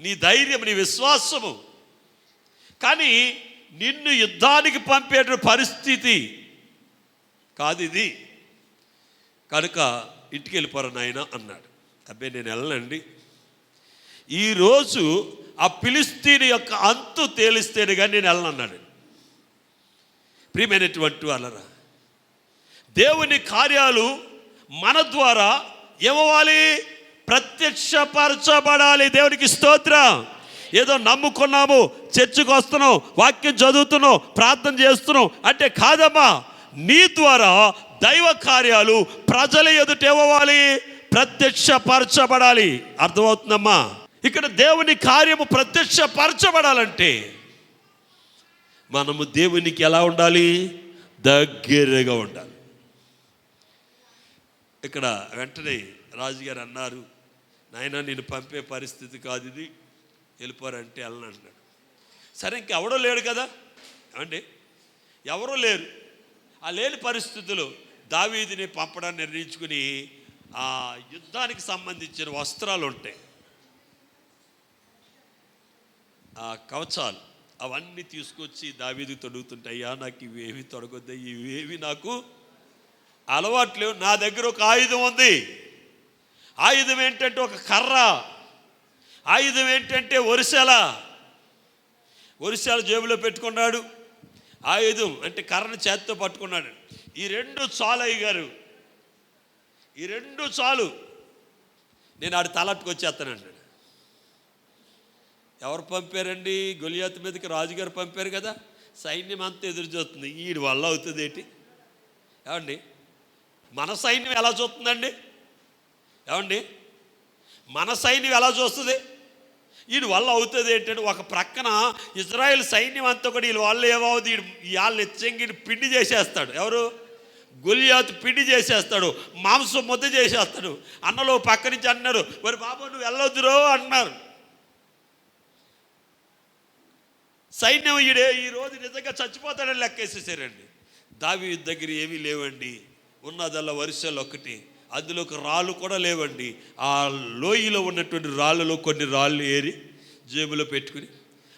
నీ ధైర్యం, నీ విశ్వాసము. కానీ నిన్ను యుద్ధానికి పంపే పరిస్థితి కాదు ఇది. కనుక ఇంటికి వెళ్ళిపోరా నాయన అన్నాడు. అబ్బాయి నేను వెళ్ళనండి, ఈరోజు ఆ ఫిలిష్తీయుని యొక్క అంతు తేలిస్తేనే కానీ నేను వెళ్ళనన్నాడు. ప్రియమైనటువంటి వాళ్ళరా, దేవుని కార్యాలు మన ద్వారా ఏమవ్వాలి? ప్రత్యక్షపరచబడాలి. దేవునికి స్తోత్రం. ఏదో నమ్ముకున్నాము, చర్చికి వస్తున్నాం, వాక్యం చదువుతున్నాం, ప్రార్థన చేస్తున్నాం అంటే కాదమ్మా. నీ ద్వారా దైవ కార్యాలు ప్రజల ఎదుట ఏమవ్వాలి? ప్రత్యక్షపరచబడాలి. అర్థమవుతుందమ్మా? ఇక్కడ దేవుని కార్యము ప్రత్యక్షపరచబడాలంటే మనము దేవునికి ఎలా ఉండాలి? దగ్గరగా ఉండాలి. ఇక్కడ వెంటనే రాజుగారు అన్నారు, నాయన నేను పంపే పరిస్థితి కాదు ఇది, వెళ్ళిపోరంటే వెళ్ళను అన్నాడు. సరే, ఇంకెవడో లేడు కదా ఏమండి, ఎవరూ లేరు. ఆ లేని పరిస్థితుల్లో దావీదుని పంపడాన్ని నిర్ణయించుకుని ఆ యుద్ధానికి సంబంధించిన వస్త్రాలు ఉంటాయి, ఆ కవచాలు అవన్నీ తీసుకొచ్చి దావీదు తొడుగుతుంటే, అయ్యా నాకు ఇవేవి తొడగొద్దా, ఇవేవి నాకు అలవాట్లేవు, నా దగ్గర ఒక ఆయుధం ఉంది. ఆయుధం ఏంటంటే ఒక కర్ర, ఆయుధం ఏంటంటే ఒరిశాల జేబులో పెట్టుకున్నాడు. ఆయుధం అంటే కర్రను చేతితో పట్టుకున్నాడు. ఈ రెండు చాలు అయ్యగారు, ఈ రెండు చాలు, నేను ఆడి తలట్టుకొచ్చేస్తాను అన్నాడు. ఎవరు పంపారండి? గొలియాతు మీదకి రాజుగారు పంపారు కదా. సైన్యం అంతా ఎదురు చూస్తుంది, వీడి వల్ల అవుతుంది ఏంటి ఏమండి? మన సైన్యం ఎలా చూస్తుందండి ఏమండి? మన సైన్యం ఎలా చూస్తుంది? వీడి వల్ల అవుతుంది ఏంటంటే, ఒక ప్రక్కన ఇజ్రాయెల్ సైన్యం అంతా కూడా వీళ్ళ వల్ల ఏమవుతుంది, వాళ్ళని ఎచ్చంగిని పిండి చేసేస్తాడు. ఎవరు? గొలియాతు పిండి చేసేస్తాడు, మాంసం ముద్ద చేసేస్తాడు. అన్నలో పక్క నుంచి అన్నారు, మరి బాబు నువ్వు వెళ్ళొద్దురో అన్నారు. సైన్యం ఈరోజు నిజంగా చచ్చిపోతాడని లెక్కేసేసారండి. దావీదు దగ్గర ఏమీ లేవండి, ఉన్నదల్లా వరుసలు ఒక్కటి, అందులోకి రాళ్ళు కూడా లేవండి. ఆ లోయలో ఉన్నటువంటి రాళ్ళలో కొన్ని రాళ్ళు ఏరి జేబులో పెట్టుకుని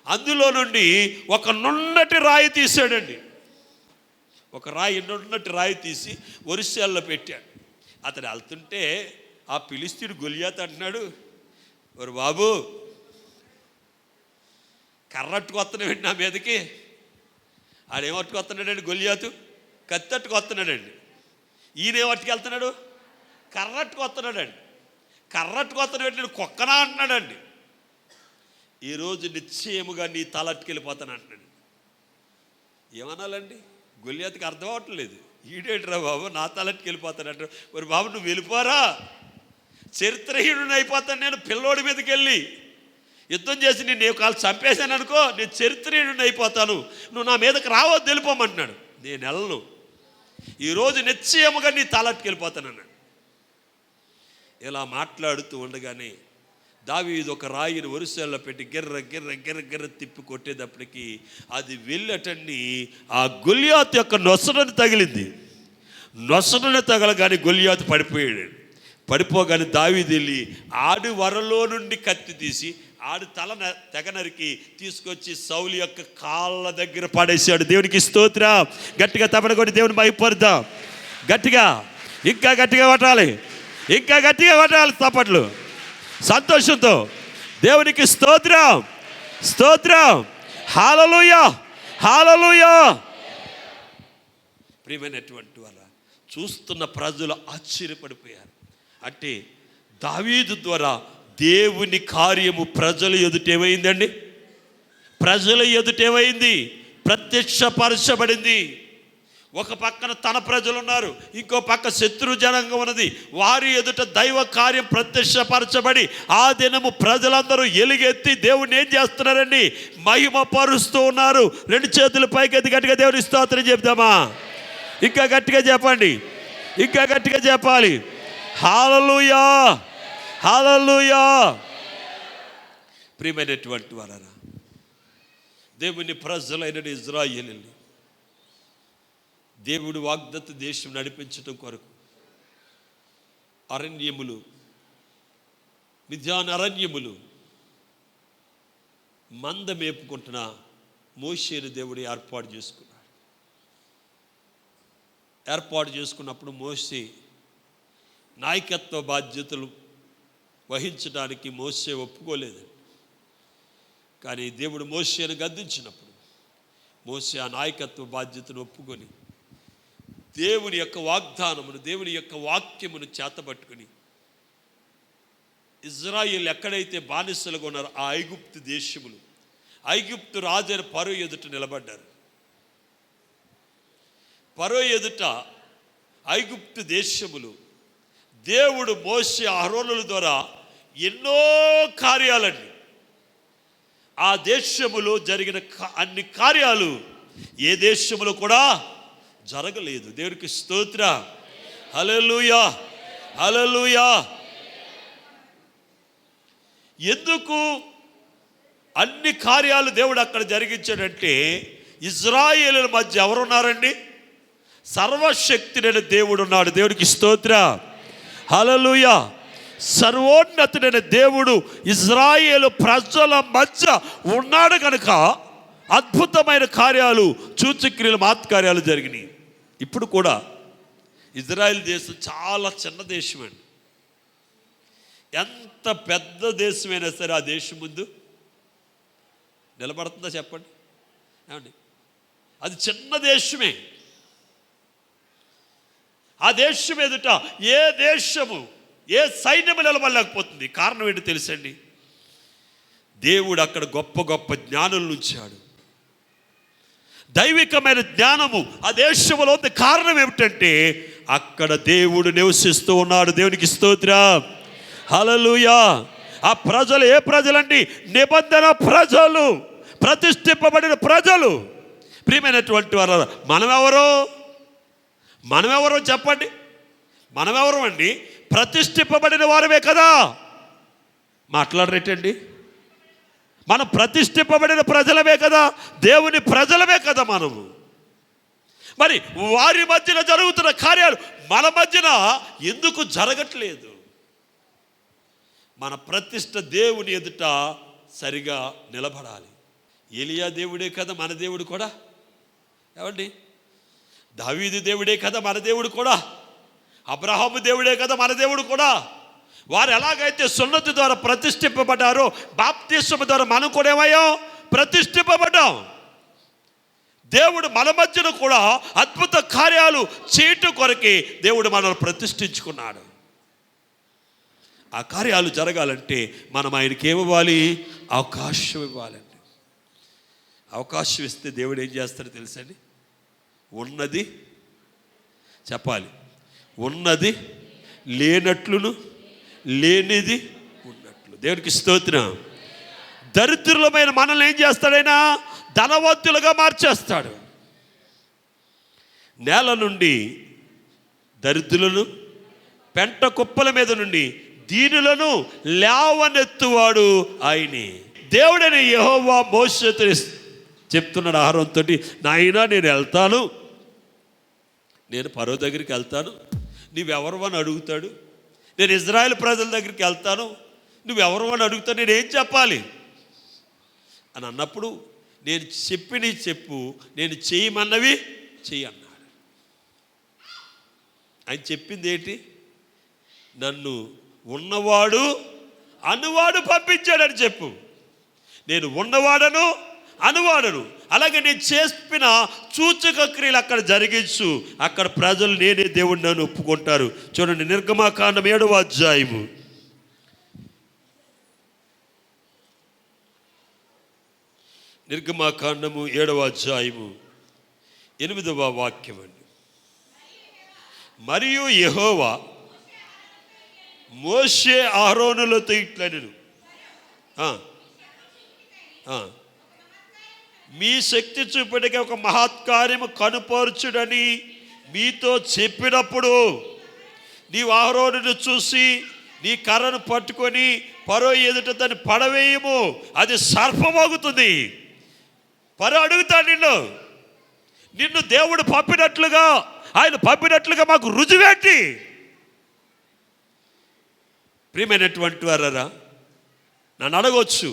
అందులో నుండి ఒక నున్నటి రాయి తీసాడండి. ఒక నున్నటి రాయి తీసి వరుసల్లో పెట్టాడు. అతడు వెళ్తుంటే ఆ ఫిలిష్తీయుడు గొలియాతు అంటున్నాడు, ఒరు బాబు కర్రట్టుకొస్తున్నాడు నా మీదకి. ఆడేమట్టుకొస్తున్నాడండి? గొలియాతు కత్తట్టుకొస్తున్నాడండి. ఈయనేమట్టుకెళ్తున్నాడు? కర్రట్టుకొస్తున్నాడండి. కర్రట్టుకొస్తున్నాడు, నేను కుక్కనా అంటున్నాడండి. ఈరోజు నిశ్చయముగా నీ తలట్టుకెళ్ళిపోతాను అంటున్నాడు. ఏమనాలండి? గొలియాతుకి అర్థం అవ్వట్లేదు. ఈడేంటిరా బాబు నా తలట్టుకెళ్ళిపోతాను అంటాడు. మరి బాబు నువ్వు వెళ్ళిపోరా, చరిత్రహీనుని అయిపోతాను నేను. పిల్లోడి మీదకి వెళ్ళి యుద్ధం చేసి నేను కాలు చంపేశాను అనుకో, నేను చరిత్రహీనుని అయిపోతాను, నువ్వు నా మీదకి రావద్దు, వెళ్ళిపోమంటున్నాడు. నేను వెళ్ళను, ఈరోజు నిశ్చయముగా నీ తలట్టుకెళ్ళిపోతాను అన్నాడు. ఇలా మాట్లాడుతూ ఉండగానే దావీదు ఒక రాయిని వరుసల్లో పెట్టి గిర్ర గిర్ర గిర్ర గిర్ర తిప్పి కొట్టేటప్పటికి అది వెళ్ళటండి ఆ గొలియాతు యొక్క నొసడని తగిలింది. నొసడని తగలగానే గొలియాతు పడిపోయాడు. పడిపోగానే దావీదు వెళ్ళి ఆడి వరలో నుండి కత్తి తీసి ఆడి తల తెగ నరికి తీసుకొచ్చి సౌలు యొక్క కాళ్ళ దగ్గర పడేసాడు. దేవునికి స్తోత్రం. గట్టిగా తపన కొట్టి దేవుని మహిమపరుద్దాం. గట్టిగా, ఇంకా గట్టిగా కొట్టాలి, ఇంకా గట్టిగా కొట్టాలి తప్పట్లు సంతోషంతో. దేవునికి స్తోత్రం, స్తోత్రం. హల్లెలూయా, హల్లెలూయా. ప్రియమైనటువంటి వాళ్ళ చూస్తున్న ప్రజలు ఆశ్చర్యపడిపోయారు. అంటే దావీదు ద్వారా దేవుని కార్యము ప్రజల ఎదుట ఏమైందండి? ప్రజల ఎదుట ఏమైంది? ప్రత్యక్షపరచబడింది. ఒక పక్కన తన ప్రజలు ఉన్నారు, ఇంకో పక్క శత్రు జనాంగం ఉన్నది. వారి ఎదుట దైవ కార్యం ప్రత్యక్షపరచబడి ఆ దినము ప్రజలందరూ ఎలుగెత్తి దేవుని ఏం చేస్తున్నారండి? మహిమ పరుస్తూ ఉన్నారు. రెండు చేతులు పైకెత్తి గట్టిగా దేవుని స్తోత్రం చెప్దామా? ఇంకా గట్టిగా చెప్పండి, ఇంకా గట్టిగా చెప్పాలి. హల్లెలూయా, హల్లెలూయా. ప్రియమైనటువంటి వారారా, దేవుని ప్రజలైన ఇజ్రాయేలీయులు దేవుడు వాగ్దత్త దేశం నడిపించడం కొరకు అరణ్యములు, మిద్యాన్ అరణ్యములు మంద మేపుకుంటున్న మోషేను దేవుడు ఏర్పాటు చేసుకున్నప్పుడు మోషే నాయకత్వ బాధ్యతలు వహించడానికి మోషే ఒప్పుకోలేదు. కానీ దేవుడు మోషేను గద్దించినప్పుడు మోషే ఆ నాయకత్వ బాధ్యతను ఒప్పుకొని దేవుని యొక్క వాగ్దానమును, దేవుని యొక్క వాక్యమును చేతబట్టుకుని ఇజ్రాయేల్ ఎక్కడైతే బానిసలుగా ఉన్నారో ఆ ఐగుప్తు దేశములు, ఐగుప్తు రాజైన ఫరో ఎదుట నిలబడ్డారు. ఫరో ఎదుట ఐగుప్తు దేశములు దేవుడు మోషే అహరోనుల ద్వారా ఎన్నో కార్యాలండి, ఆ దేశములో జరిగిన అన్ని కార్యాలు ఏ దేశములో కూడా జరగలేదు. దేవునికి స్తోత్ర, హల్లెలూయా, హల్లెలూయా. ఎందుకు అన్ని కార్యాలు దేవుడు అక్కడ జరిగించాడంటే ఇజ్రాయేలుల మధ్య ఎవరున్నారండి? సర్వశక్తుడైన దేవుడు ఉన్నాడు. దేవుడికి స్తోత్ర, హల్లెలూయా. సర్వోన్నతుడైన దేవుడు ఇజ్రాయేలు ప్రజల మధ్య ఉన్నాడు కనుక అద్భుతమైన కార్యాలు, సూచక్రియలు, మహత్కార్యాలు జరిగినాయి. ఇప్పుడు కూడా ఇజ్రాయేల్ దేశం చాలా చిన్న దేశం అండి. ఎంత పెద్ద దేశమైనా సరే ఆ దేశం ముందు నిలబడుతుందా చెప్పండి? ఏమండి, అది చిన్న దేశమే. ఆ దేశం ఎదుట ఏ దేశము, ఏ సైన్యము నిలబడలేకపోతుంది. కారణం ఏంటి తెలుసండి? దేవుడు అక్కడ గొప్ప గొప్ప జ్ఞానులను ఉంచాడు. దైవికమైన జ్ఞానము ఆ దేశంలో ఉంది. కారణం ఏమిటంటే అక్కడ దేవుడు నివసిస్తూ ఉన్నాడు. దేవునికి స్తోత్రం, హల్లెలూయా. ఆ ప్రజలు ఏ ప్రజలండి? నిబంధన ప్రజలు, ప్రతిష్ఠింపబడిన ప్రజలు. ప్రియమైనటువంటి వారు, మనమెవరో చెప్పండి? మనమెవరు అండి? ప్రతిష్ఠింపబడిన వారమే కదా. మాట్లాడరేటండి? మనం ప్రతిష్ఠింపబడిన ప్రజలమే కదా, దేవుని ప్రజలమే కదా మనము. మరి వారి మధ్యన జరుగుతున్న కార్యాలు మన మధ్యన ఎందుకు జరగట్లేదు? మన ప్రతిష్ఠ దేవుని ఎదుట సరిగా నిలబడాలి. ఏలియా దేవుడే కదా మన దేవుడు కూడా. ఏమండి, దావీదు దేవుడే కదా మన దేవుడు కూడా. అబ్రహాము దేవుడే కదా మన దేవుడు కూడా. వారు ఎలాగైతే సున్నతి ద్వారా ప్రతిష్ఠింపబడ్డారో బాప్తిస్మము ద్వారా మనం కూడా ఏమయ్యాం? ప్రతిష్ఠింపబడ్డాం. దేవుడు మన మధ్యన కూడా అద్భుత కార్యాలు చేయటం కొరకే దేవుడు మనల్ని ప్రతిష్ఠించుకున్నాడు. ఆ కార్యాలు జరగాలంటే మనం ఆయనకి ఏమివ్వాలి? అవకాశం ఇవ్వాలండి. అవకాశం ఇస్తే దేవుడు ఏం చేస్తాడో తెలుసండి? ఉన్నది చెప్పాలి, ఉన్నది లేనట్లును, లేనిది ఉన్నట్లు. దేవునికి స్తోత్రం. దరిద్రులమైన మనల్ని ఏం చేస్తాడైనా? ధనవంతులుగా మార్చేస్తాడు. నేల నుండి దరిద్రులను, పెంట కుప్పల మీద నుండి దీనులను లేవనెత్తువాడు ఆయనే. దేవుడైన యెహోవా మోషేతో చెప్తున్నాడు అహరోనుతో, నాయనా నేను వెళ్తాను, నేను ఫరో దగ్గరికి వెళ్తాను, నువ్వెవరు అని అడుగుతాడు. నేను ఇజ్రాయెల్ ప్రజల దగ్గరికి వెళ్తాను, నువ్వెవరు అని అడుగుతాను, నేనేం చెప్పాలి అని అన్నప్పుడు నేను చెప్పు, నేను చేయమన్నవి చెయ్యి అన్నాడు. ఆయన చెప్పింది ఏంటి? నన్ను ఉన్నవాడు అనువాడు పంపించాడని చెప్పు. నేను ఉన్నవాడను అనువాడను. అలాగే నేను చెప్పిన సూచక క్రియలు అక్కడ జరిగించు. అక్కడ ప్రజలు నేనే దేవుడిని నన్ను ఒప్పుకుంటారు. చూడండి, నిర్గమాకాండం 7వ అధ్యాయము 8వ వాక్యం అండి. మరియు యెహోవా మోషే అహరోనులతో ఇట్లనెను, మీ శక్తి చూపటికి ఒక మహత్కార్యము కనుపరచుడని మీతో చెప్పినప్పుడు నీవు అహరోనును చూసి నీ కర్రను పట్టుకొని ఫరో ఎదుట దాన్ని పడవేయము, అది సర్పమోగుతుంది. ఫరో అడుగుతాడు, నిన్ను దేవుడు పంపినట్లుగా, ఆయన పంపినట్లుగా మాకు రుజువేంటి? ప్రియమైనటువంటి వారా, నన్ను అడగవచ్చు,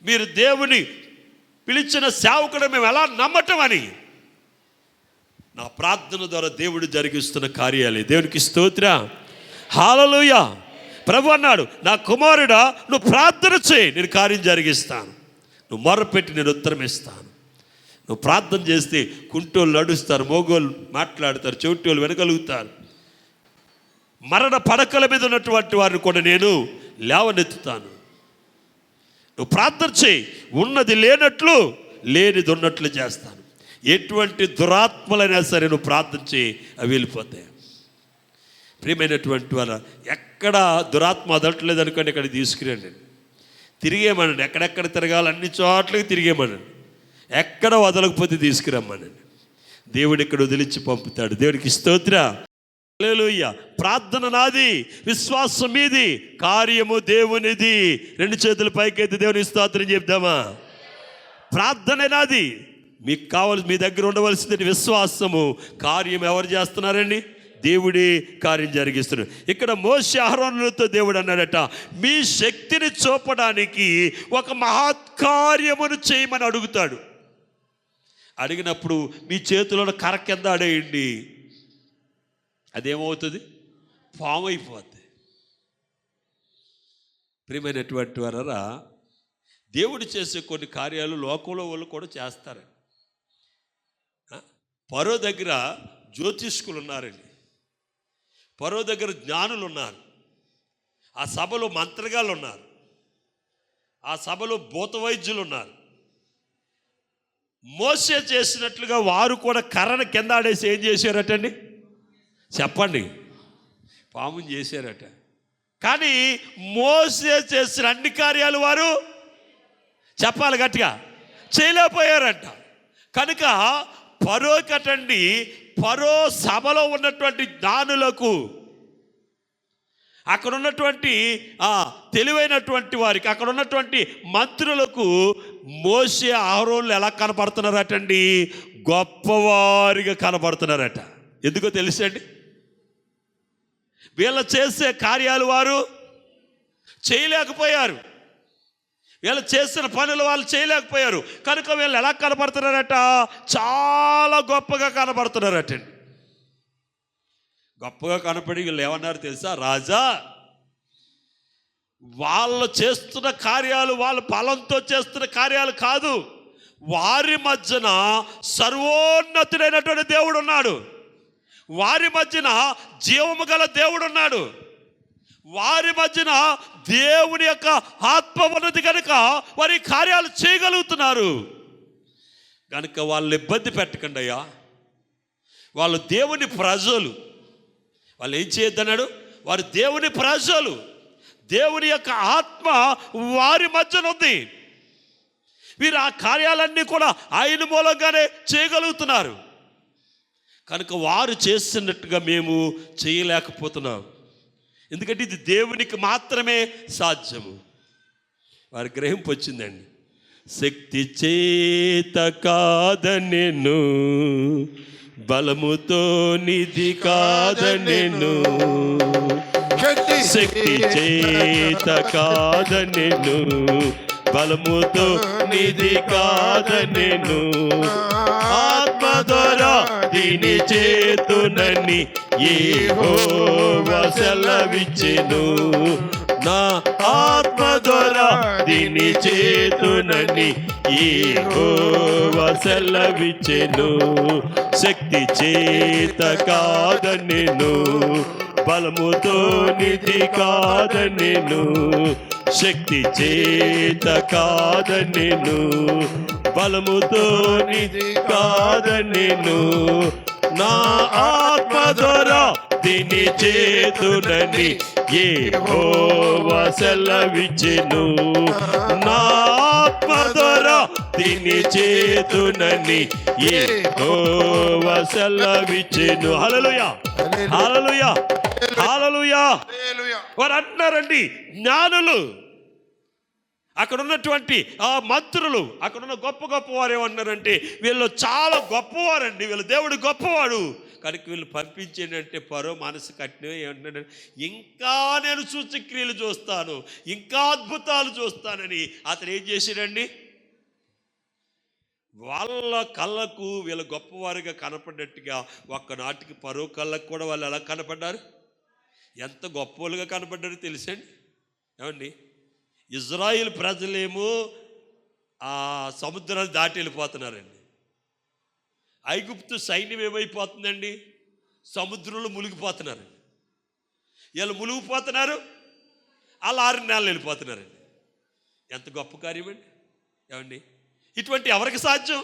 మీరు దేవుని పిలిచిన సేవకుడు మేము ఎలా నమ్మటం అని. నా ప్రార్థన ద్వారా దేవుడు జరిగిస్తున్న కార్యాలే. దేవునికి స్తోత్రం, హల్లెలూయా. ప్రభు అన్నాడు, నా కుమారుడా నువ్వు ప్రార్థన చేయి, నేను కార్యం జరిగిస్తాను. నువ్వు మొర్రపెట్టి నేను ఉత్తరం ఇస్తాను. నువ్వు ప్రార్థన చేస్తే కుంటోళ్ళు నడుస్తారు, మోగోళ్ళు మాట్లాడతారు, చెవిటోళ్ళు వెనగలుగుతారు. మరణ పడకల మీద ఉన్నటువంటి వారిని కూడా నేను లేవనెత్తుతాను. నువ్వు ప్రార్థన చేయి, ఉన్నది లేనట్లు లేనిది ఉన్నట్లు చేస్తాను. ఎటువంటి దురాత్మలైనా సరే నువ్వు ప్రార్థన చేయి, అవి వెళ్ళిపోతాయి. ప్రియమైనటువంటి వాళ్ళ, ఎక్కడ దురాత్మ వదలట్లేదు అనుకోండి, ఇక్కడ తీసుకురండి, తిరిగేమనండి. ఎక్కడెక్కడ తిరగాలి అన్ని చోట్లకి తిరిగేమనండి. ఎక్కడ వదలకపోతే తీసుకురమ్మనండి. దేవుడు ఇక్కడ వదిలించి పంపుతాడు. దేవుడికి స్తోత్రం, హల్లెలూయా. ప్రార్థన నాది, విశ్వాసం మీది, కార్యము దేవునిది. రెండు చేతుల పైకైతే దేవుని స్తోత్రం చెప్దామా. ప్రార్థన నాది, మీకు కావాలి, మీ దగ్గర ఉండవలసింది విశ్వాసము. కార్యం ఎవరు చేస్తున్నారండి? దేవుడే కార్యం జరిగిస్తున్నాడు. ఇక్కడ మోషే అహరోనులతో దేవుడు అన్నాడట, మీ శక్తిని చూపడానికి ఒక మహత్కార్యమును చేయమని అడుగుతాడు. అడిగినప్పుడు మీ చేతిలో కర్ర కింద ఆడేయండి, అదేమవుతుంది? పాము అయిపోద్ది. ప్రియమైనటువంటి వారా, దేవుడు చేసే కొన్ని కార్యాలు లోకంలో వాళ్ళు కూడా చేస్తారు. ఫరో దగ్గర జ్యోతిష్కులు ఉన్నారండి, ఫరో దగ్గర జ్ఞానులు ఉన్నారు, ఆ సభలో మంత్రగాళ్ళు ఉన్నారు, ఆ సభలో భూత వైద్యులు ఉన్నారు. మోసే చేసినట్లుగా వారు కూడా కర్రను కింద ఆడేసి ఏం చేశారటండి? చెప్పండి, పాముని చేశారట. కానీ మోసే చేసిన అన్ని కార్యాలు వారు చెప్పాలి గట్టిగా చేయలేకపోయారంట. కనుక ఫరో కటండి, ఫరో సభలో ఉన్నటువంటి జ్ఞానులకు, అక్కడ ఉన్నటువంటి తెలివైనటువంటి వారికి, అక్కడ ఉన్నటువంటి మంత్రులకు మోషే అహరోనులు ఎలా కనపడుతున్నారటండి? గొప్పవారిగా కనపడుతున్నారట. ఎందుకో తెలుసండి? వీళ్ళ చేసే కార్యాలు వారు చేయలేకపోయారు, వీళ్ళు చేసిన పనులు వాళ్ళు చేయలేకపోయారు. కనుక వీళ్ళు ఎలా కనపడుతున్నారట? చాలా గొప్పగా కనపడుతున్నారటండి. గొప్పగా కనపడి వీళ్ళు ఏమన్నారు తెలుసా? రాజా, వాళ్ళు చేస్తున్న కార్యాలు వాళ్ళ బలంతో చేస్తున్న కార్యాలు కాదు, వారి మధ్యన సర్వోన్నతుడైనటువంటి దేవుడు ఉన్నాడు, వారి మధ్యన జీవము గల దేవుడు ఉన్నాడు, వారి మధ్యన దేవుని యొక్క ఆత్మ ఉన్నది కనుక వారి కార్యాలు చేయగలుగుతున్నారు. కనుక వాళ్ళు ఇబ్బంది పెట్టకండి అయ్యా, వాళ్ళు దేవుని ప్రజలు. వాళ్ళు ఏం చేయొద్దన్నాడు? వారు దేవుని ప్రజలు, దేవుని యొక్క ఆత్మ వారి మధ్యన ఉంది. వీరు ఆ కార్యాలన్నీ కూడా ఆయన మూలంగానే చేయగలుగుతున్నారు. కనుక వారు చేస్తున్నట్టుగా మేము చేయలేకపోతున్నాం, ఎందుకంటే ఇది దేవునికి మాత్రమే సాధ్యము. వారి గ్రహింపు వచ్చిందండి. శక్తి చేత కాదనెను, బలముతో నిధి కాదనెను, శక్తి చేత కాదనెను, బలముతో నిధి కాదనెను, ఆత్మ ద్వారా దీని చేతునని యెహోవా సెలవిచ్చెను, నా ఆత్మ ద్వారా దీని చేతునని యెహోవా సెలవిచ్చెను. శక్తి చేత కాదనెను, బలముతో నిధి కాదనెను, శక్తి చేత కాదనెను, బలముతో నిధి కాదనెను, నా ఆత్మ ద్వారా దీని చేతునని యెహోవా సెలవిచ్చెను, నా ఆత్మ ద్వారా దీని చేతునని యెహోవా సెలవిచ్చెను. హల్లెలూయా, హల్లెలూయా, హల్లెలూయా. వారు అంటున్నారండి, జ్ఞానులు, అక్కడ ఉన్నటువంటి ఆ మంత్రులు, అక్కడ ఉన్న గొప్ప గొప్పవారు ఏమన్నారంటే, వీళ్ళు చాలా గొప్పవారండి, వీళ్ళు దేవుడు గొప్పవాడు, కనుక వీళ్ళు పంపించేయండి అంటే పరో మనసు కట్టిన ఏమంటున్నాడు, ఇంకా నేను సూచక్రియలు చూస్తాను, ఇంకా అద్భుతాలు చూస్తానని అతను ఏం చేశాడండి, వాళ్ళ కళ్ళకు వీళ్ళ గొప్పవారిగా కనపడ్డట్టుగా ఒక్కనాటికి పరో కళ్ళకు కూడా వాళ్ళు ఎలా కనపడ్డారు, ఎంత గొప్పలుగా కనపడ్డారో తెలుసండి. ఏమండి, ఇజ్రాయిల్ ప్రజలేమో ఆ సముద్రాన్ని దాటి వెళ్ళిపోతున్నారండి. ఐగుప్తు సైన్యం ఏమైపోతుందండి, సముద్రంలో మునిగిపోతున్నారండి. వీళ్ళు మునిగిపోతున్నారు, వాళ్ళు 6 నెలలు వెళ్ళిపోతున్నారండి. ఎంత గొప్ప కార్యం అండి. ఏమండి, ఇటువంటి ఎవరికి సాధ్యం,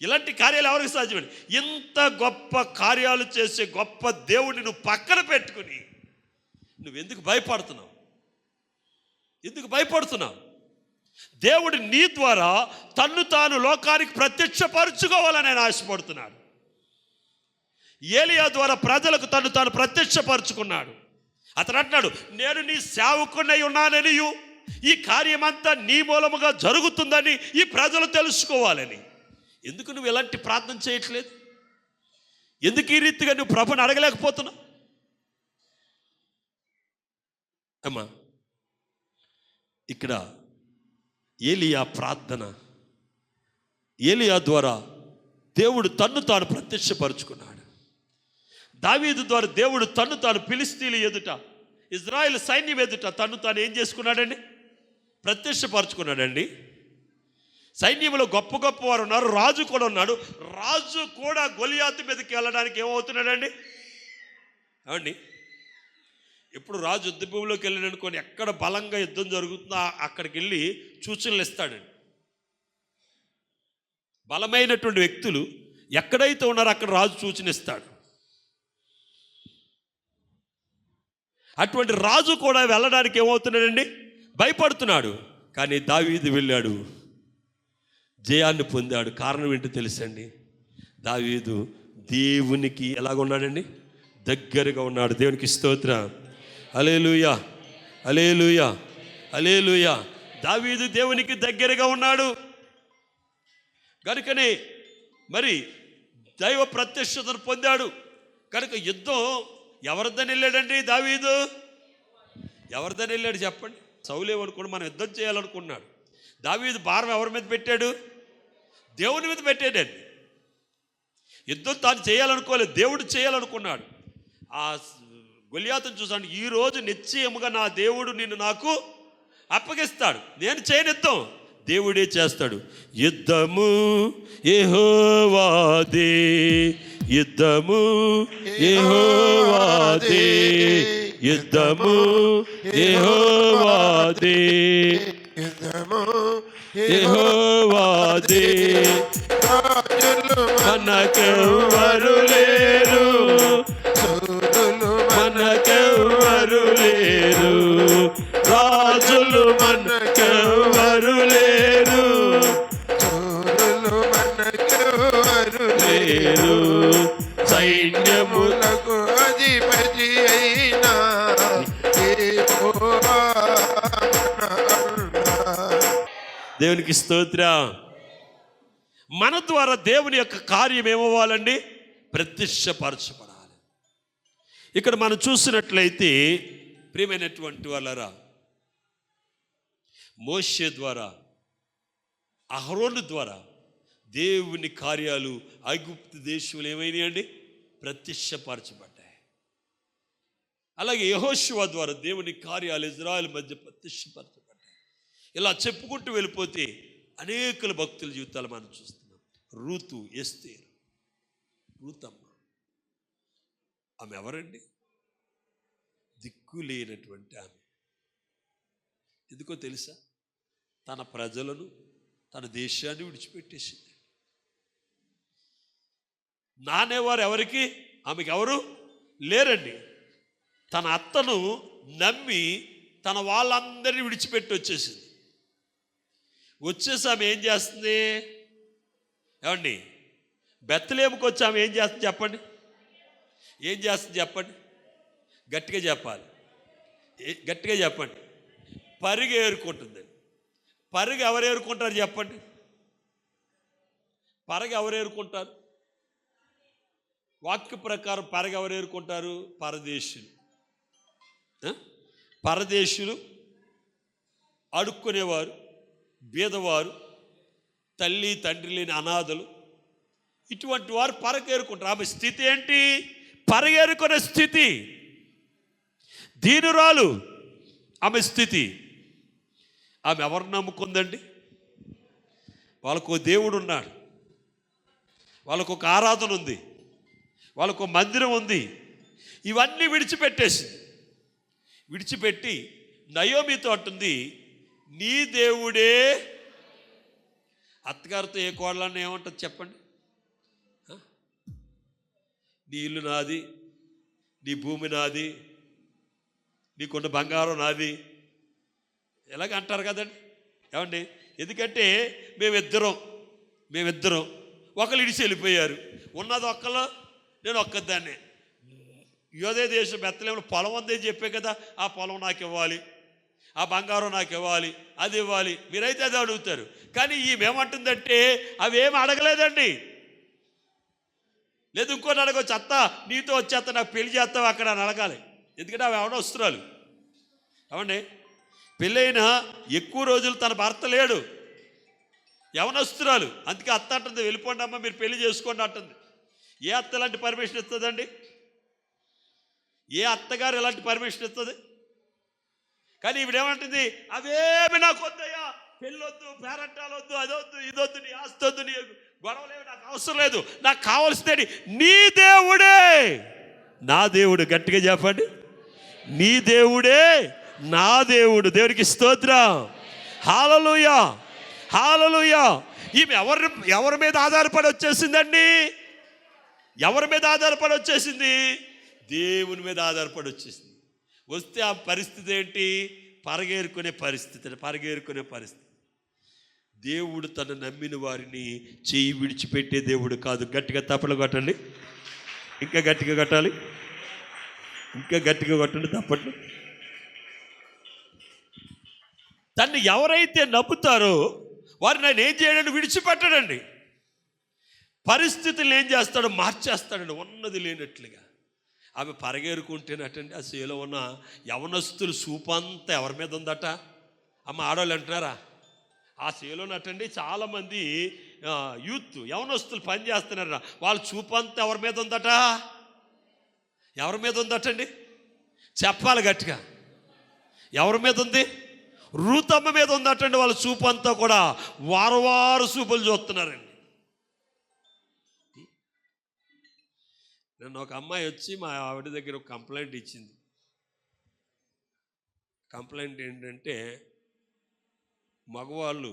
ఇలాంటి కార్యాలు ఎవరికి సాధ్యమండి? ఇంత గొప్ప కార్యాలు చేసే గొప్ప దేవుడిని నువ్వు పక్కన పెట్టుకుని నువ్వెందుకు భయపడుతున్నావు, ఎందుకు భయపడుతున్నావు? దేవుడు నీ ద్వారా తన్ను తాను లోకానికి ప్రత్యక్షపరచుకోవాలని ఆయన ఆశపడుతున్నాడు. ఏలియా ద్వారా ప్రజలకు తన్ను తాను ప్రత్యక్షపరుచుకున్నాడు. అతను అంటున్నాడు, నేను నీ సేవకునై ఉన్నాననియు ఈ కార్యమంతా నీ మూలముగా జరుగుతుందని ఈ ప్రజలు తెలుసుకోవాలని. ఎందుకు నువ్వు ఎలాంటి ప్రార్థన చేయట్లేదు? ఎందుకు ఈ రీతిగా నువ్వు ప్రభుని అడగలేకపోతున్నావు? అమ్మా, ఇక్కడ ఏలియా ప్రార్థన, ఏలియా ద్వారా దేవుడు తన్ను తాను ప్రత్యక్షపరుచుకున్నాడు. దావీదు ద్వారా దేవుడు తన్ను తాను ఫిలిష్తీయుల ఎదుట, ఇజ్రాయెల్ సైన్యం ఎదుట తన్ను తాను ఏం చేసుకున్నాడండి, ప్రత్యక్షపరుచుకున్నాడండి. సైన్యంలో గొప్ప గొప్ప వారు ఉన్నారు, రాజు కూడా ఉన్నాడు. రాజు కూడా గొలియాతు మీదకి వెళ్ళడానికి ఏమవుతున్నాడండి? ఏమండి, ఎప్పుడు రాజు యుద్ధ భూమిలోకి వెళ్ళాడనుకోని ఎక్కడ బలంగా యుద్ధం జరుగుతుందో అక్కడికి వెళ్ళి సూచనలు ఇస్తాడండి. బలమైనటువంటి వ్యక్తులు ఎక్కడైతే ఉన్నారో అక్కడ రాజు సూచన ఇస్తాడు. అటువంటి రాజు కూడా వెళ్ళడానికి ఏమవుతున్నాడండి, భయపడుతున్నాడు. కానీ దావీదు వెళ్ళాడు, జయాన్ని పొందాడు. కారణం ఏంటో తెలుసండి, దావీదు దేవునికి ఎలాగున్నాడండి, దగ్గరగా ఉన్నాడు. దేవునికి స్తోత్రం. హల్లెలూయా, హల్లెలూయా, హల్లెలూయా. దావీదు దేవునికి దగ్గరగా ఉన్నాడు కనుకనే మరి దైవ ప్రత్యక్షతను పొందాడు. కనుక యుద్ధం ఎవరిదని వెళ్ళాడండి దావీదు? ఎవరిదని వెళ్ళాడు చెప్పండి? సౌలేమనుకోండి, మనం యుద్ధం చేయాలనుకున్నాడు. దావీదు భారం ఎవరి మీద పెట్టాడు? దేవుని మీద పెట్టాడండి. యుద్ధం తాను చేయాలనుకోలేదు, దేవుడు చేయాలనుకున్నాడు. ఆ గొలియాతును చూసాను, ఈరోజు నిశ్చయముగా నా దేవుడు నిన్ను నాకు అప్పగిస్తాడు, నేను చేయను యుద్ధం, దేవుడే చేస్తాడు. యుద్ధము యెహోవాదే, యుద్ధము యెహోవాదే, యుద్ధము యెహోవాదే, యుద్ధము యెహోవాదే, మనకెవ్వరు లేరు, మనకెవ్వరు లేరు, రాజులు మనకెవ్వరు లేరు, మనకెవ్వరు లేరు, సైన్యములకు అధిపతి అయినా దేవునికి స్తోత్రం. మన ద్వారా దేవుని యొక్క కార్యం ఏమవ్వాలండి? ప్రత్యక్షపరచబడాలి. ఇక్కడ మనం చూసినట్లయితే ప్రియమైనటువంటి వాళ్ళరా, మోషే ద్వారా, అహరోను ద్వారా దేవుని కార్యాలు ఐగుప్తు దేశంలో ఏమైనాయండి? ప్రత్యక్షపరచబడ్డాయి. అలాగే యెహోషువ ద్వారా దేవుని కార్యాలు ఇజ్రాయెల్ మధ్య ప్రత్యక్షపరచబడ్డాయి. ఇలా చెప్పుకుంటూ వెళ్ళిపోతే అనేకుల భక్తుల జీవితాలు మనం చూస్తున్నాం. రూతు, ఎస్తేరు. రూతమ్మ, ఆమె ఎవరండి? దిక్కు లేనటువంటి ఆమె. ఎందుకో తెలుసా? తన ప్రజలను, తన దేశాన్ని విడిచిపెట్టేసింది. నానేవారు ఎవరికి? ఆమెకి ఎవరు లేరండి. తన అత్తను నమ్మి తన వాళ్ళందరినీ విడిచిపెట్టి వచ్చేసింది. వచ్చేసి ఆమె ఏం చేస్తుంది? ఏమండి, బెత్లెహేముకి వచ్చి ఆమె ఏం చేస్తుంది చెప్పండి? ఏం చేస్తుంది చెప్పండి? గట్టిగా చెప్పాలి, గట్టిగా చెప్పండి. పరుగు ఏరుకుంటుందండి. పరుగు ఎవరు ఏరుకుంటారు చెప్పండి? పరుగు ఎవరు ఏరుకుంటారు? వాక్య ప్రకారం పరగ ఎవరు ఏరుకుంటారు? పరదేశులు. పరదేశులు, అడుక్కునేవారు, బీదవారు, తల్లి తండ్రి లేని అనాథలు, ఇటువంటి వారు పరగేరుకుంటారు. ఆమె స్థితి ఏంటి? పరగేరుకునే స్థితి. దీనురాలు ఆమె స్థితి. ఆమె ఎవరు నమ్ముకుందండి? వాళ్ళకు దేవుడు ఉన్నాడు, వాళ్ళకు ఒక ఆరాధన ఉంది, వాళ్ళకు మందిరం ఉంది. ఇవన్నీ విడిచిపెట్టి నయోమితో అంటుంది, నీ దేవుడే. అత్తగారితో ఏ కోడలన్నా ఏమంటుంది చెప్పండి? నీ ఇల్లు నాది, నీ భూమి నాది, నీకున్న బంగారం నాది, ఎలాగ అంటారు కదండి. ఏమండి? ఎందుకంటే మేమిద్దరం ఒకళ్ళు ఇడిచి వెళ్ళిపోయారు. ఉన్నది ఒక్కలో, నేను ఒక్కదాన్నే. యోదే దేశం బెత్లెహేములో పొలం ఉందని చెప్పే కదా, ఆ పొలం నాకు ఇవ్వాలి, ఆ బంగారం నాకు ఇవ్వాలి, అది ఇవ్వాలి. మీరైతే అది అడుగుతారు. కానీ ఈమెమంటుందంటే అవేమి అడగలేదండి. లేదు ఇంకోటి అడగవచ్చు, అత్త నీతో వచ్చేస్తా, నాకు పెళ్లి చేస్తావు అక్కడ అని అడగాలి. ఎందుకంటే అవి ఎవడో వస్తురాలు. ఏమండి? పెళ్ళైనా ఎక్కువ రోజులు తన భర్త లేడు, యవనస్తురాలు. అందుకే అత్త అంటుంది, వెళ్ళిపోండి అమ్మ, మీరు పెళ్లి చేసుకోండి అంటుంది. ఏ అత్త ఇలాంటి పర్మిషన్ ఇస్తుందండి? ఏ అత్తగారు ఇలాంటి పర్మిషన్ ఇస్తుంది? కానీ ఈవిడేమంటుంది, అవేమి నాకు వద్దయ్యా, పెళ్ళొద్దు, పేరంటాలు వద్దు, అదొద్దు, ఇదొద్దు, నీ ఆస్తి వద్దు, నీ గొడవలేవు, నాకు అవసరం లేదు, నాకు కావాల్సింది నీ దేవుడే. నా దేవుడు. గట్టిగా చెప్పండి, నీ దేవుడే నా దేవుడు. దేవుడికి స్తోత్రం. హల్లెలూయా, హల్లెలూయా. ఈమె ఎవరి మీద ఆధారపడి వచ్చేసిందండి? ఎవరి మీద ఆధారపడి వచ్చేసింది? దేవుని మీద ఆధారపడి వచ్చేసింది. వస్తే ఆ పరిస్థితి ఏంటి? పరగేరుకునే పరిస్థితి. దేవుడు తను నమ్మిన వారిని చెయ్యి విడిచిపెట్టే దేవుడు కాదు. గట్టిగా తప్పలు కొట్టండి, ఇంకా గట్టిగా కొట్టాలి, ఇంకా గట్టిగా కొట్టండి తప్పట్లు. తన్ని ఎవరైతే నమ్ముతారో వారిని ఆయన ఏం చేయడానికి విడిచిపెట్టడండి. పరిస్థితులు ఏం చేస్తాడో మార్చేస్తాడండి, ఉన్నది లేనట్లుగా. ఆమె పరగేరుకుంటేనటండి ఆ సేలో ఉన్న యవనస్తులు సూపంతా ఎవరి మీద ఉందట? అమ్మ ఆడవాళ్ళు అంటున్నారా? ఆ సేలోనటండి చాలామంది యూత్ యవనస్తులు పని చేస్తున్నారా, వాళ్ళ చూపంతా ఎవరి మీద ఉందట? ఎవరి మీద ఉందటండి? చెప్పాలి గట్టిగా. ఎవరి మీద ఉంది? రూతమ్మ మీద ఉందటండి. వాళ్ళ చూపంతా కూడా వారు చూపులు చూస్తున్నారండి. నన్ను ఒక అమ్మాయి వచ్చి మా ఆవిడ దగ్గర ఒక కంప్లైంట్ ఇచ్చింది. కంప్లైంట్ ఏంటంటే, మగవాళ్ళు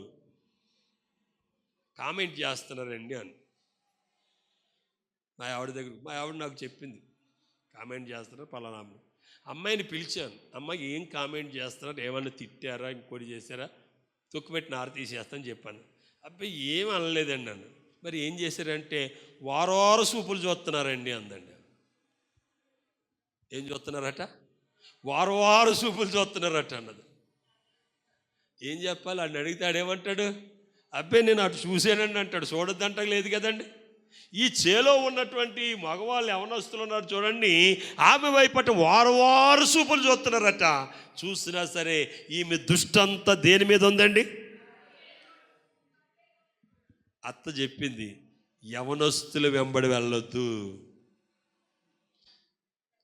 కామెంట్ చేస్తున్నారండి అని. మా ఆవిడ నాకు చెప్పింది, కామెంట్ చేస్తున్నారు పలానా. అమ్మాయిని పిలిచాను, అమ్మాయి ఏం కామెంట్ చేస్తున్నారు, ఏమన్నా తిట్టారా, ఇంకోటి చేశారా, తొక్కుపెట్టి నార తీసేస్తాను చెప్పాను. అబ్బాయి ఏం అనలేదండి అన్న. మరి ఏం చేశారంటే, వారు సూపులు చూస్తున్నారండి అందండి. ఏం చూస్తున్నారట? వారు సూపులు చూస్తున్నారట అన్నది. ఏం చెప్పాలి? అని అడిగితే ఆడేమంటాడు? అబ్బాయి నేను అటు చూసానండి అంటాడు. చూడొద్దంట లేదు కదండి. ఈ చేలో ఉన్నటువంటి మగవాళ్ళు యవనస్తులు ఉన్నారు చూడండి, ఆమె వైపట వారు సూపులు చూస్తున్నారట. చూసినా సరే ఈమె దుష్టంతా దేని మీద ఉందండి? అత్త చెప్పింది, యవనస్తులు వెంబడి వెళ్ళొద్దు,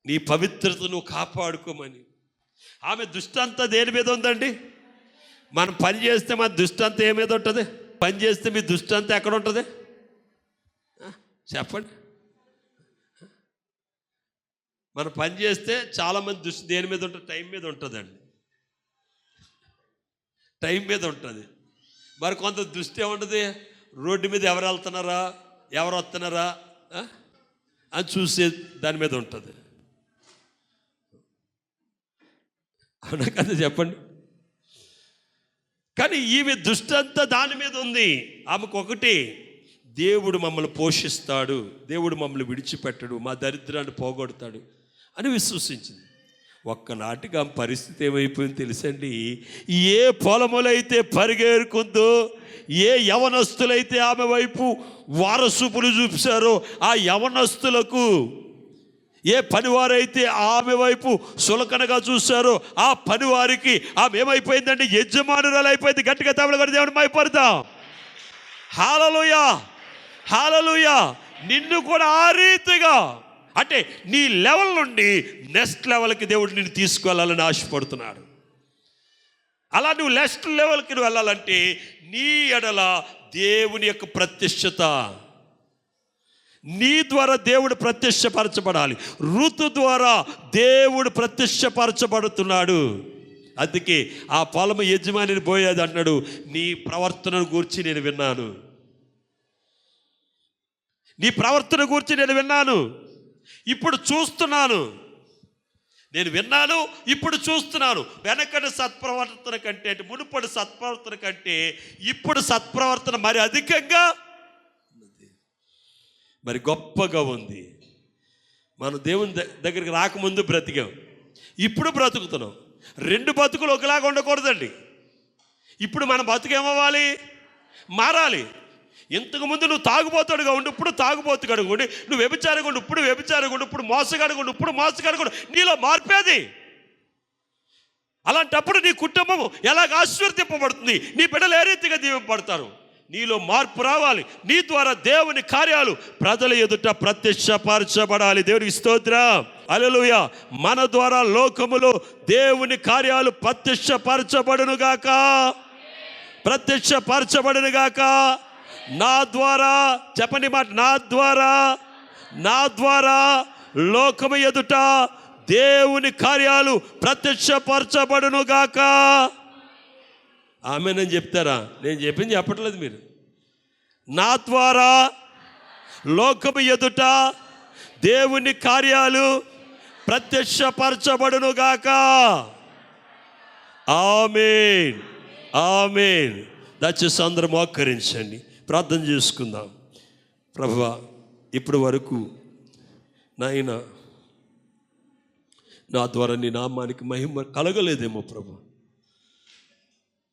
నీ పవిత్రత నువ్వు కాపాడుకోమని. ఆమె దుష్టంతా దేని మీద ఉందండి? మనం పని చేస్తే మన దుష్టంతా ఏ మీద ఉంటుంది? పని చేస్తే మీ దుష్టంతా ఎక్కడ ఉంటుంది చెప్పండి? మనం పని చేస్తే చాలామంది దృష్టి దేని మీద ఉంటుంది? టైం మీద ఉంటుందండి. టైం మీద ఉంటుంది. మరి కొంత దృష్టి ఏముంటుంది? రోడ్డు మీద ఎవరు వెళ్తున్నారా, ఎవరు వస్తున్నారా అని చూసే దాని మీద ఉంటుంది. అవునా కదా చెప్పండి? కానీ ఈమె దృష్టి అంతా దాని మీద ఉంది. ఆమెకు ఒకటి, దేవుడు మమ్మల్ని పోషిస్తాడు, దేవుడు మమ్మల్ని విడిచిపెట్టడు, మా దరిద్రాన్ని పోగొడతాడు అని విశ్వసించింది. ఒక్కనాటికి ఆ పరిస్థితి ఏమైపోయింది తెలుసండి? ఏ పొలములైతే పరిగెరుకుందో, ఏ యవనస్తులైతే ఆమె వైపు వారసుపులు చూపించారో ఆ యవనస్తులకు, ఏ పనివారైతే ఆమె వైపు సులకనగా చూశారో ఆ పనివారికి ఆమె ఏమైపోయిందంటే యజమానురాలు అయిపోయింది. గట్టిగా తమిళ కూడా దేవుని మైపడతాం. హల్లెలూయా, హల్లెలూయా. నిన్ను కూడా ఆ రీతిగా, అంటే నీ లెవెల్ నుండి నెక్స్ట్ లెవెల్కి దేవుడు నిన్ను తీసుకువెళ్ళాలని ఆశపడుతున్నాడు. అలా నువ్వు నెక్స్ట్ లెవెల్కి నువ్వు వెళ్ళాలంటే నీ ఎడల దేవుని యొక్క ప్రత్యక్షత, నీ ద్వారా దేవుడు ప్రత్యక్షపరచబడాలి. ఋతు ద్వారా దేవుడు ప్రత్యక్షపరచబడుతున్నాడు. అందుకే ఆ పొలం యజమానిని పోయేది అన్నాడు, నీ ప్రవర్తనను గూర్చి నేను విన్నాను, నీ ప్రవర్తన గూర్చి నేను విన్నాను, ఇప్పుడు చూస్తున్నాను. నేను విన్నాను, ఇప్పుడు చూస్తున్నాను. వెనకటి సత్ప్రవర్తన కంటే, అంటే మునుపటి సత్ప్రవర్తన కంటే ఇప్పుడు సత్ప్రవర్తన మరి అధికంగా, మరి గొప్పగా ఉంది. మనం దేవుని దగ్గరికి రాకముందు బ్రతికాం, ఇప్పుడు బ్రతుకుతున్నాం. రెండు బతుకులు ఒకలాగా ఉండకూడదండి. ఇప్పుడు మన బతుకు ఏమవ్వాలి? మారాలి. ఇంతకుముందు నువ్వు తాగుబోతుడుగా ఉండి ఇప్పుడు తాగుబోతుగా ఉండి, నువ్వు వ్యభిచారిగా ఉండి ఇప్పుడు వ్యభిచారిగా ఉండి, ఇప్పుడు మోసగాడిగా ఉండి ఇప్పుడు మోసగాడిగా ఉండి, నీలో మార్పేది. అలాంటప్పుడు నీ కుటుంబం ఎలాగ ఆశీర్వదింపబడుతుంది, నీ బిడ్డలు ఏ రీతిగా దీవింపబడతారు? నీలో మార్పు రావాలి. నీ ద్వారా దేవుని కార్యాలు ప్రజల ఎదుట ప్రత్యక్షపరచబడాలి. దేవునికి స్తోత్రం, హల్లెలూయా. మన ద్వారా లోకములో దేవుని కార్యాలు ప్రత్యక్షపరచబడునుగాక, ప్రత్యక్షపరచబడునుగాక. నా ద్వారా, చెప్పండి మాట, నా ద్వారా లోకము ఎదుట దేవుని కార్యాలు ప్రత్యక్షపరచబడునుగాక. ఆమేనని చెప్తారా? నేను చెప్పింది చెప్పట్లేదు మీరు. నా ద్వారా లోకము ఎదుట దేవుని కార్యాలు ప్రత్యక్షపరచబడునుగాక. ఆమేన్, ఆమేన్. దయచేసి అందరూ మోకరించండి, ప్రార్థన చేసుకుందాం. ప్రభువా, ఇప్పటి వరకు నాయనా నా ద్వారా నీ నామానికి మహిమ కలగలేదేమో ప్రభు.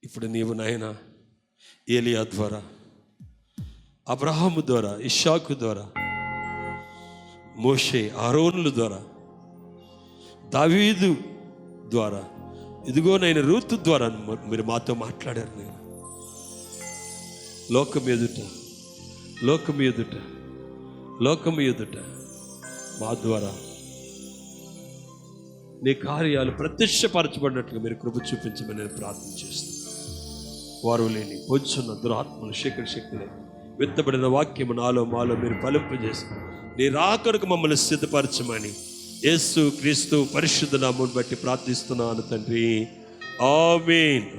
ఇప్పుడు నీవు నాయనా ఏలియా ద్వారా, అబ్రహాము ద్వారా, ఇస్సాకు ద్వారా, మోషే, ఆరోనుల ద్వారా, దావీదు ద్వారా, ఇదిగో నేను రూతు ద్వారా మీరు మాతో మాట్లాడారు. నేను లోకం ఎదుట మా ద్వారా నీ కార్యాలు ప్రత్యక్షపరచబడినట్లుగా మీరు కృప చూపించమని నేను ప్రార్థన చేస్తాను. వారు లేని పొంచున్న దురాత్మలు, శక్తులే విత్తబడిన వాక్యము నాలో మాలో మీరు ఫలింపజేసి నీ రాకడకు మమ్మల్ని సిద్ధపరచమని యేసు క్రీస్తు పరిశుద్ధ నామమును బట్టి ప్రార్థిస్తున్నాను తండ్రి. ఆమేన్.